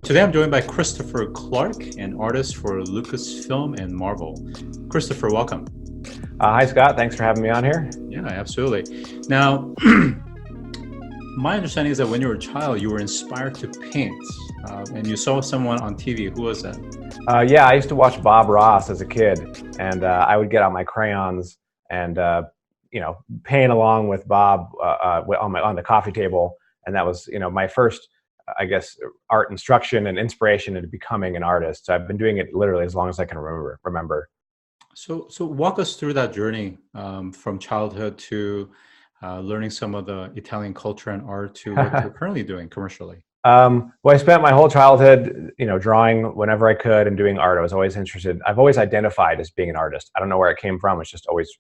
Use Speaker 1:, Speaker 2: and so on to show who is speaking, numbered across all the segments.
Speaker 1: Today I'm joined by Christopher Clark, an artist for Lucasfilm and Marvel. Christopher, welcome.
Speaker 2: Hi, Scott. Thanks for having me on here.
Speaker 1: Yeah, absolutely. Now, my understanding is that when you were a child, you were inspired to paint, and you saw someone on TV. Who was that?
Speaker 2: Yeah, I used to watch Bob Ross as a kid, and I would get out my crayons and paint along with Bob on the coffee table, and that was my first, I guess, art instruction and inspiration into becoming an artist. So I've been doing it literally as long as I can remember.
Speaker 1: So walk us through that journey from childhood to learning some of the Italian culture and art to what you're currently doing commercially.
Speaker 2: Well, I spent my whole childhood, drawing whenever I could and doing art. I was always interested. I've always identified as being an artist. I don't know where it came from. It's just always,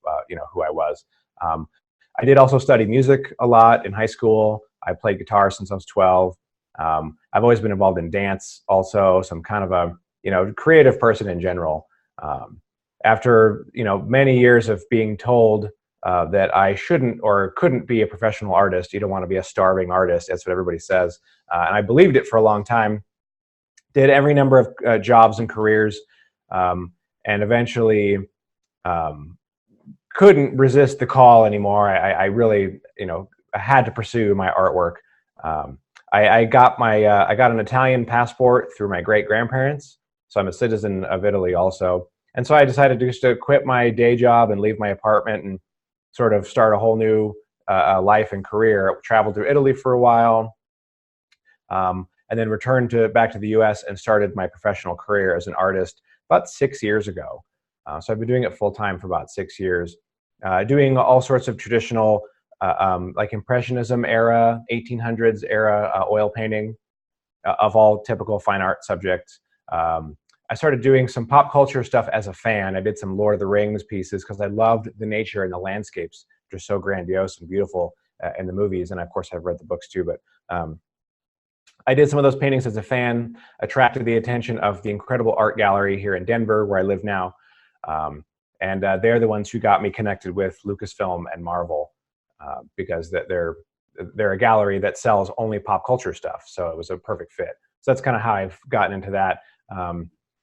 Speaker 2: who I was. I did also study music a lot in high school. I played guitar since I was 12. I've always been involved in dance also. So I'm kind of a, creative person in general. After, many years of being told that I shouldn't or couldn't be a professional artist. You don't want to be a starving artist. That's what everybody says. And I believed it for a long time. Did every number of jobs and careers, and eventually couldn't resist the call anymore. I really, I had to pursue my artwork. I got an Italian passport through my great grandparents, so I'm a citizen of Italy also. And so I decided just to quit my day job and leave my apartment and sort of start a whole new life and career. I traveled through Italy for a while, and then returned back to the U.S. and started my professional career as an artist about 6 years ago. So I've been doing it full time for about 6 years, doing all sorts of traditional, like Impressionism era, 1800s era oil painting of all typical fine art subjects. I started doing some pop culture stuff as a fan. I did some Lord of the Rings pieces because I loved the nature and the landscapes, which are so grandiose and beautiful in the movies. And of course, I've read the books too. But I did some of those paintings as a fan, attracted the attention of the incredible art gallery here in Denver, where I live now. And they're the ones who got me connected with Lucasfilm and Marvel because they're a gallery that sells only pop culture stuff. So it was a perfect fit. So that's kind of how I've gotten into that.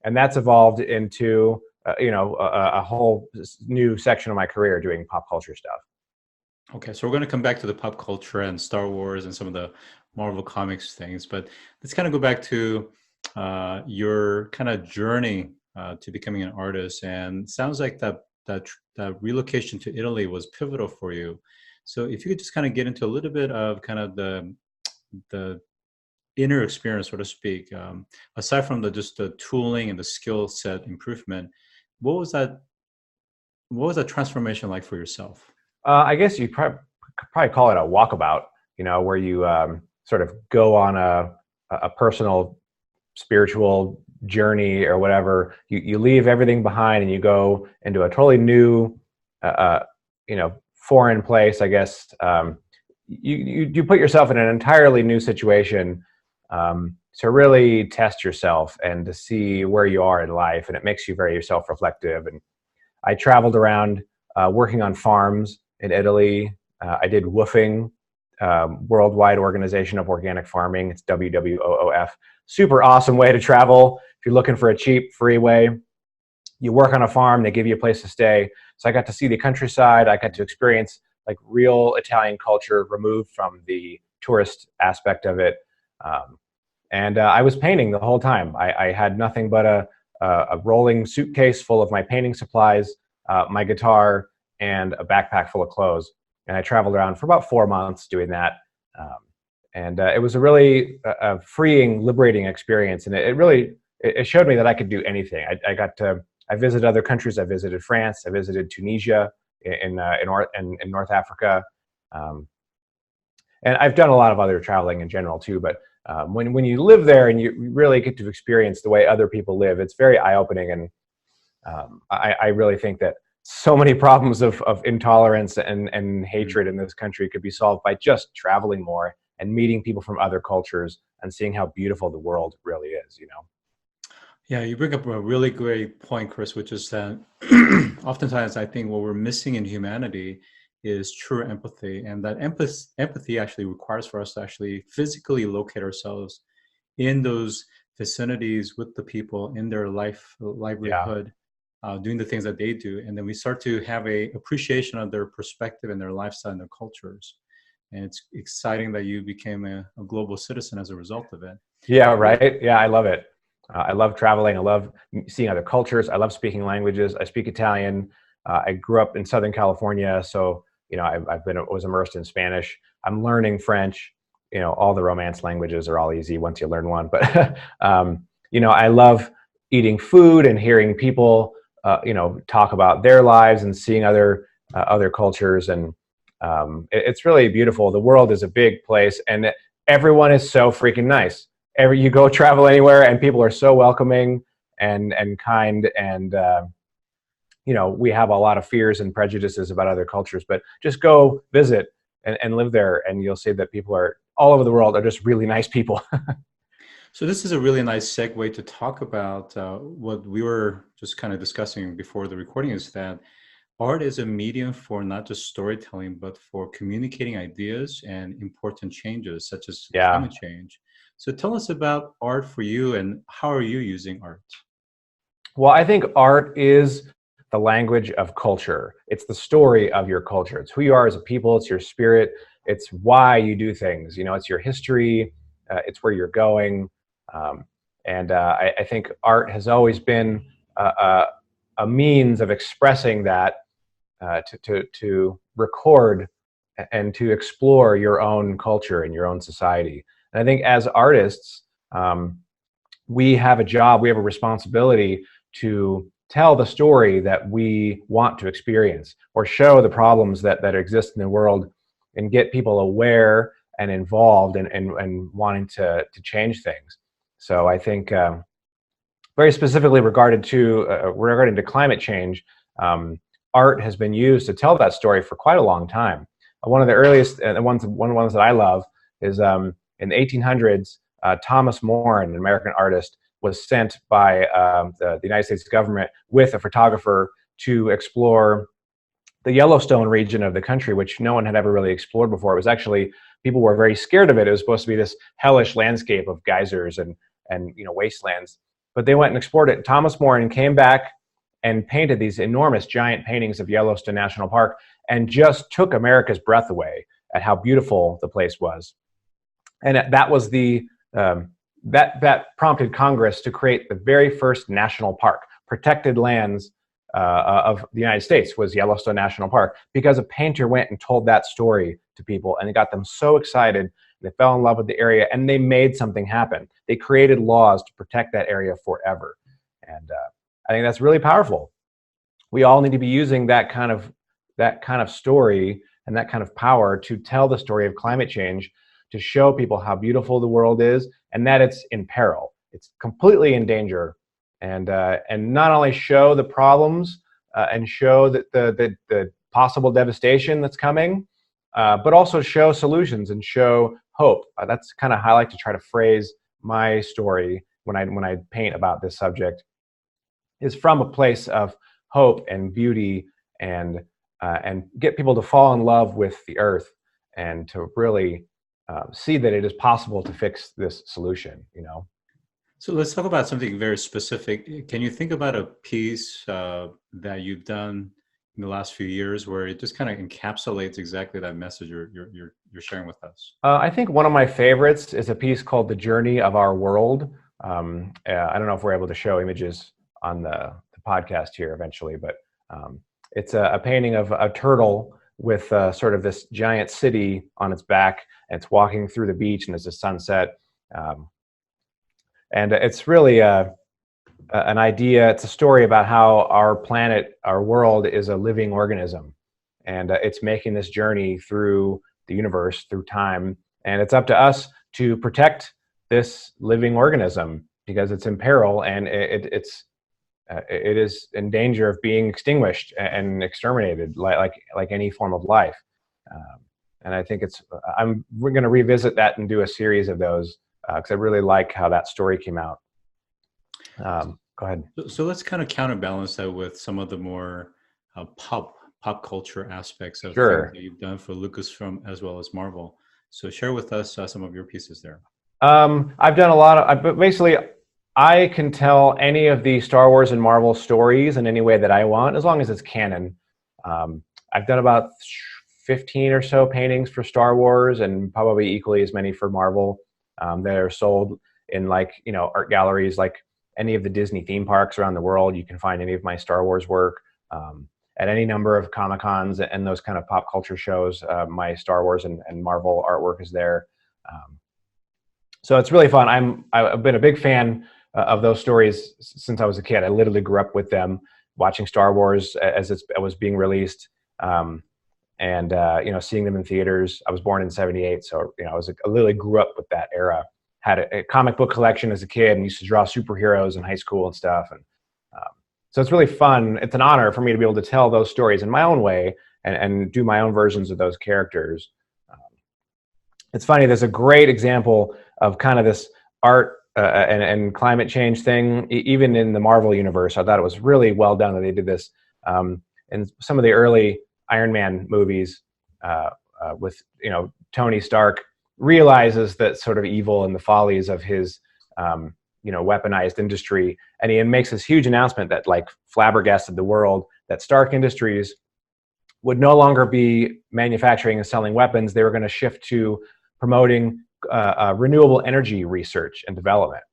Speaker 2: And that's evolved into, a whole new section of my career doing pop culture stuff.
Speaker 1: Okay, so we're going to come back to the pop culture and Star Wars and some of the Marvel Comics things, but let's kind of go back to your kind of journey to becoming an artist. And it sounds like that relocation to Italy was pivotal for you. So if you could just kind of get into a little bit of kind of the inner experience, so to speak, aside from just the tooling and the skill set improvement, what was that transformation like for yourself?
Speaker 2: I guess you could probably call it a walkabout, where you sort of go on a personal spiritual journey or whatever. You leave everything behind and you go into a totally new, foreign place, I guess. You put yourself in an entirely new situation to really test yourself and to see where you are in life, and it makes you very self-reflective. And I traveled around working on farms in Italy. I did WWOOFing, Worldwide Organization of Organic Farming. It's WWOOF. Super awesome way to travel if you're looking for a cheap, free way. You work on a farm, they give you a place to stay. So I got to see the countryside. I got to experience like real Italian culture removed from the tourist aspect of it. And I was painting the whole time. I had nothing but a rolling suitcase full of my painting supplies, my guitar, and a backpack full of clothes. And I traveled around for about 4 months doing that. And it was a really freeing, liberating experience. And it showed me that I could do anything. I visited other countries. I visited France. I visited Tunisia in North Africa. And I've done a lot of other traveling in general too, but when you live there and you really get to experience the way other people live, it's very eye-opening. And I really think that so many problems of intolerance and hatred in this country could be solved by just traveling more and meeting people from other cultures and seeing how beautiful the world really is,
Speaker 1: Yeah, you bring up a really great point, Chris, which is that oftentimes I think what we're missing in humanity is true empathy, and that empathy actually requires for us to actually physically locate ourselves in those vicinities with the people in their
Speaker 2: Yeah.
Speaker 1: livelihood, doing the things that they do, and then we start to have a appreciation of their perspective and their lifestyle and their cultures. And it's exciting that you became a global citizen as a result of it.
Speaker 2: Yeah,
Speaker 1: What?
Speaker 2: right. Yeah, I love it. I love traveling. I love seeing other cultures. I love speaking languages. I speak Italian. I grew up in Southern California, so was immersed in Spanish. I'm learning French. All the Romance languages are all easy once you learn one. But I love eating food and hearing people, talk about their lives and seeing other cultures, and it's really beautiful. The world is a big place, and everyone is so freaking nice. You go travel anywhere and people are so welcoming and kind, and we have a lot of fears and prejudices about other cultures, but just go visit and live there, and you'll see that people are all over the world are just really nice people.
Speaker 1: So this is a really nice segue to talk about what we were just kind of discussing before the recording, is that art is a medium for not just storytelling, but for communicating ideas and important changes, such as
Speaker 2: Yeah.
Speaker 1: climate change. So tell us about art for you, and how are you using art?
Speaker 2: Well, I think art is the language of culture. It's the story of your culture. It's who you are as a people. It's your spirit. It's why you do things. It's your history. It's where you're going. Um, and I think art has always been a means of expressing that, to record and to explore your own culture and your own society. And I think as artists, we have a job, we have a responsibility to tell the story that we want to experience, or show the problems that exist in the world, and get people aware and involved and wanting to change things. So I think very specifically regarding to climate change, art has been used to tell that story for quite a long time. One of the earliest, one of the ones that I love is in the 1800s. Thomas More, an American artist, was sent by the United States government with a photographer to explore the Yellowstone region of the country, which no one had ever really explored before. It was actually, people were very scared of it. It was supposed to be this hellish landscape of geysers and wastelands. But they went and explored it. Thomas More came back and painted these enormous giant paintings of Yellowstone National Park, and just took America's breath away at how beautiful the place was. And that was that prompted Congress to create the very first national park. Protected lands of the United States was Yellowstone National Park, because a painter went and told that story to people, and it got them so excited. They fell in love with the area, and they made something happen. They created laws to protect that area forever. And I think that's really powerful. We all need to be using that kind of story and that kind of power to tell the story of climate change, to show people how beautiful the world is, and that it's in peril. It's completely in danger, and not only show the problems and show that the possible devastation that's coming, but also show solutions and show hope. That's kind of how I like to try to phrase my story when I paint about this subject, is from a place of hope and beauty, and get people to fall in love with the earth, and to really see that it is possible to fix this solution.
Speaker 1: So let's talk about something very specific. Can you think about a piece that you've done in the last few years where it just kind of encapsulates exactly that message you're sharing with us?
Speaker 2: I think one of my favorites is a piece called "The Journey of Our World." I don't know if we're able to show images on the podcast here eventually, but it's a painting of a turtle with sort of this giant city on its back, and it's walking through the beach, and there's a sunset. And it's really an idea. It's a story about how our planet, our world, is a living organism, and it's making this journey through the universe, through time, and it's up to us to protect this living organism, because it's in peril, and it is in danger of being extinguished and exterminated, like any form of life. And I think we're going to revisit that and do a series of those, because I really like how that story came out. Go ahead.
Speaker 1: So let's kind of counterbalance that with some of the more pop culture aspects of things
Speaker 2: Sure.
Speaker 1: that you've done for Lucasfilm as well as Marvel. So share with us some of your pieces there.
Speaker 2: I've done a lot of, basically I can tell any of the Star Wars and Marvel stories in any way that I want, as long as it's canon. I've done about 15 or so paintings for Star Wars, and probably equally as many for Marvel, that are sold in, like, art galleries, like any of the Disney theme parks around the world. You can find any of my Star Wars work. At any number of Comic Cons and those kind of pop culture shows, my Star Wars and Marvel artwork is there. So it's really fun. I've been a big fan of those stories since I was a kid. I literally grew up with them, watching Star Wars as it was being released, and seeing them in theaters. I was born in '78, so I literally grew up with that era. Had a comic book collection as a kid, and used to draw superheroes in high school and stuff. And so it's really fun. It's an honor for me to be able to tell those stories in my own way and do my own versions of those characters. It's funny, there's a great example of kind of this art and climate change thing, even in the Marvel universe. I thought it was really well done that they did this. In some of the early Iron Man movies, with Tony Stark realizes that sort of evil and the follies of his weaponized industry, and he makes this huge announcement that, like, flabbergasted the world, that Stark Industries would no longer be manufacturing and selling weapons. They were going to shift to promoting renewable energy research and development.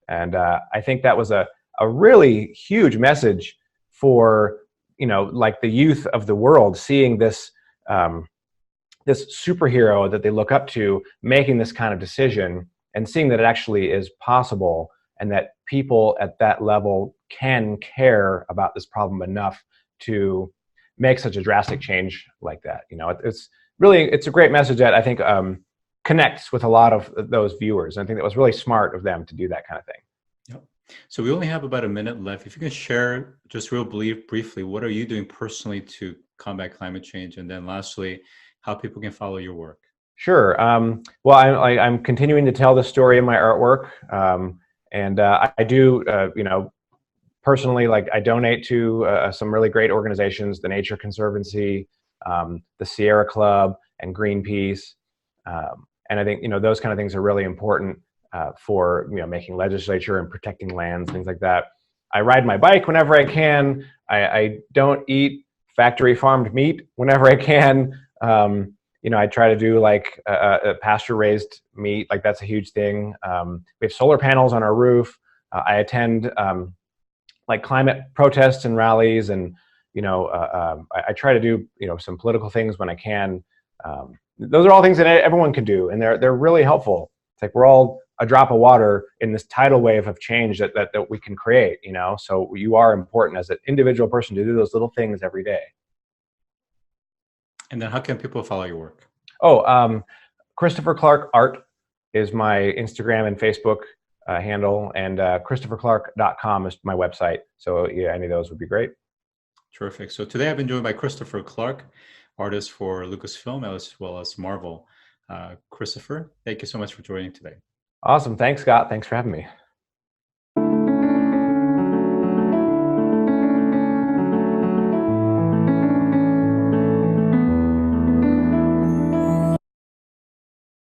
Speaker 2: And I think that was a really huge message for like the youth of the world, seeing this this superhero that they look up to making this kind of decision, and seeing that it actually is possible, and that people at that level can care about this problem enough to make such a drastic change like that. It's a great message that I think connects with a lot of those viewers. And I think that was really smart of them to do that kind of thing.
Speaker 1: Yep. So we only have about a minute left. If you can share just real briefly, what are you doing personally to combat climate change? And then lastly, how people can follow your work.
Speaker 2: Sure. Well, I'm continuing to tell the story in my artwork. And I do, personally, like, I donate to some really great organizations, the Nature Conservancy, the Sierra Club, and Greenpeace. And I think, those kind of things are really important for, making legislature and protecting lands, things like that. I ride my bike whenever I can. I don't eat factory farmed meat whenever I can. I try to do like a pasture raised meat. Like, that's a huge thing. We have solar panels on our roof. I attend like climate protests and rallies, and I try to do some political things when I can. Those are all things that everyone can do, and they're really helpful. It's like we're all a drop of water in this tidal wave of change that we can create. So you are important as an individual person to do those little things every day.
Speaker 1: And then how can people follow your work?
Speaker 2: Christopher Clark Art is my Instagram and Facebook handle, and ChristopherClark.com is my website. So yeah, any of those would be great.
Speaker 1: Terrific. So today I've been joined by Christopher Clark, artist for Lucasfilm as well as Marvel. Christopher, thank you so much for joining today.
Speaker 2: Awesome. Thanks, Scott. Thanks for having me.